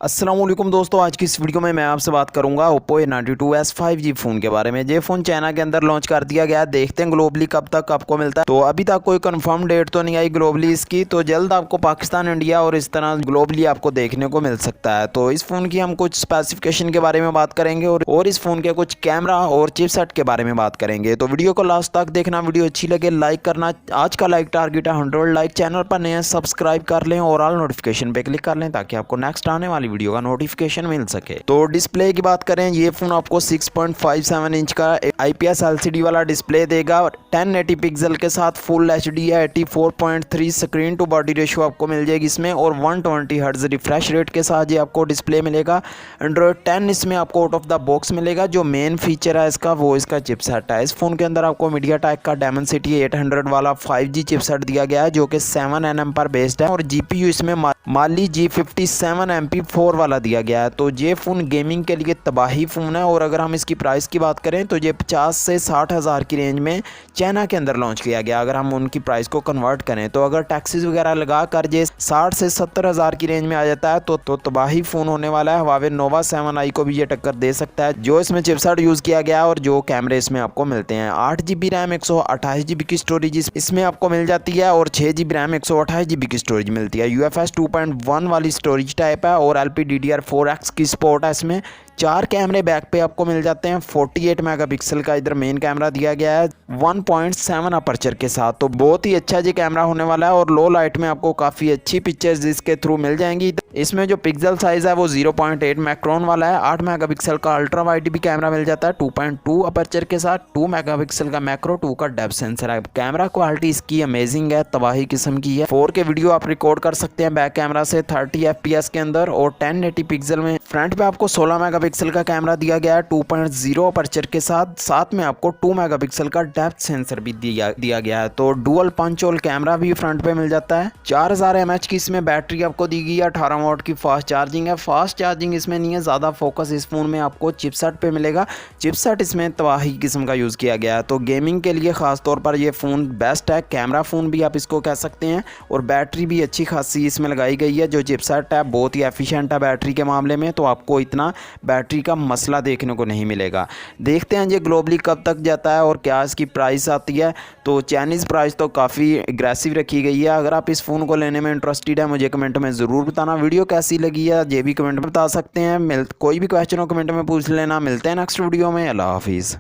अस्सलामुअलैकुम दोस्तों, आज की इस वीडियो में मैं आपसे बात करूंगा Oppo A92s 5G फ़ोन के बारे में। ये फ़ोन चाइना के अंदर लॉन्च कर दिया गया है। देखते हैं ग्लोबली कब तक आपको मिलता है। तो अभी तक कोई कंफर्म डेट तो नहीं आई ग्लोबली इसकी, तो जल्द आपको पाकिस्तान, इंडिया और इस तरह ग्लोबली आपको देखने को मिल सकता है। तो इस फ़ोन की हम कुछ स्पेसिफिकेशन के बारे में बात करेंगे और इस फ़ोन के कुछ कैमरा और चिपसेट के बारे में बात करेंगे। तो वीडियो को लास्ट तक देखना, वीडियो अच्छी लगे लाइक करना। आज का लाइक टारगेट है 100 लाइक। चैनल पर नए सब्सक्राइब कर लें और ऑल नोटिफिकेशन पे क्लिक कर लें ताकि आपको नेक्स्ट आने वाली वीडियो का नोटिफिकेशन मिल सके। तो डिस्प्ले की बात करें, ये फोन आपको 6.57 इंच का IPS LCD वाला डिस्प्ले देगा। 1080 पिक्सल के साथ फुल HD है। 84.3 स्क्रीन टू बॉडी रेशियो आपको मिल जाएगी इसमें और 120 हर्ट्ज रिफ्रेश रेट के साथ ये आपको डिस्प्ले मिलेगा। एंड्रॉयड 10 इसमें आपको आउट ऑफ द बॉक्स मिलेगा। जो मेन फीचर है इसका वो इसका चिपसेट है। इस फोन के अंदर आपको मीडियाटेक का डायमेंसिटी 800 वाला 5G चिपसेट दिया गया है जो कि 7nm पर बेस्ड है और GPU इसमें माली G57 MP4 वाला दिया गया है। तो ये फ़ोन गेमिंग के लिए तबाही फ़ोन है और अगर हम इसकी प्राइस की बात करें तो ये 50 से 60 हज़ार की रेंज में चाइना के अंदर लॉन्च किया गया। अगर हम उनकी प्राइस को कन्वर्ट करें तो अगर टैक्सेस वगैरह लगा कर ये 60 से 70 हज़ार की रेंज में आ जाता है तो तबाही फ़ोन होने वाला है। हुआवे नोवा 7i को भी ये टक्कर दे सकता है। जो इसमें चिपसेट यूज़ किया गया और जो कैमरे इसमें आपको मिलते हैं, 8GB रैम 128GB की स्टोरेज इसमें आपको मिल जाती है और 6GB रैम 128GB की स्टोरेज मिलती है। UFS 2.1 वाली स्टोरेज टाइप है और LPDDR4X की सपोर्ट है। इसमें 4 कैमरे बैक पे आपको मिल जाते हैं। 48 मेगापिक्सल का इधर मेन कैमरा दिया गया है 1.7 अपर्चर के साथ। तो बहुत ही अच्छा जी कैमरा होने वाला है और लो लाइट में आपको काफ़ी अच्छी पिक्चर्स इसके थ्रू मिल जाएंगी। इसमें जो पिक्सल साइज़ है वो 0.8 माइक्रोन वाला है। 8 मेगापिक्सल का अल्ट्रा वाइड भी कैमरा मिल जाता है 2.2 अपर्चर के साथ। 2 मेगापिक्सल का मैक्रो 2 का डेप्थ सेंसर है। कैमरा क्वालिटी इसकी अमेजिंग है, तबाही किस्म की है। 4K वीडियो आप रिकॉर्ड कर सकते हैं बैक कैमरा से 30 FPS के अंदर और 1080 पिक्सल में। फ्रंट पे आपको 16 मेगापिक्सल का कैमरा दिया गया है 2.0 अपर्चर के साथ में आपको 2 मेगापिक्सल का डेप्थ सेंसर भी दिया गया है। तो डुअल पंच होल कैमरा भी फ्रंट पे मिल जाता है। 4000 mAh की इसमें बैटरी आपको दी गई है। 18 वाट की फास्ट चार्जिंग है। फास्ट चार्जिंग इसमें नहीं है, ज़्यादा फोकस इस फोन में आपको चिपसेट पे मिलेगा। चिपसेट इसमें तबाही किस्म का यूज़ किया गया है। तो गेमिंग के लिए ख़ास तौर पर ये फ़ोन बेस्ट है। कैमरा फ़ोन भी आप इसको कह सकते हैं और बैटरी भी अच्छी खासी इसमें लगाई गई है। जो चिपसेट है बहुत ही एफिशिएंट है बैटरी के मामले में, तो आपको इतना बैटरी का मसला देखने को नहीं मिलेगा। देखते हैं ये ग्लोबली कब तक जाता है और क्या इसकी प्राइस आती है। तो चाइनीज़ प्राइस तो काफ़ी एग्रेसिव रखी गई है। अगर आप इस फ़ोन को लेने में इंटरेस्टेड है मुझे कमेंट में ज़रूर बताना। वीडियो कैसी लगी है ये भी कमेंट में बता सकते हैं। कोई भी क्वेश्चन हो कमेंट में पूछ लेना। मिलते हैं नेक्स्ट वीडियो में। अल्लाह हाफिज़।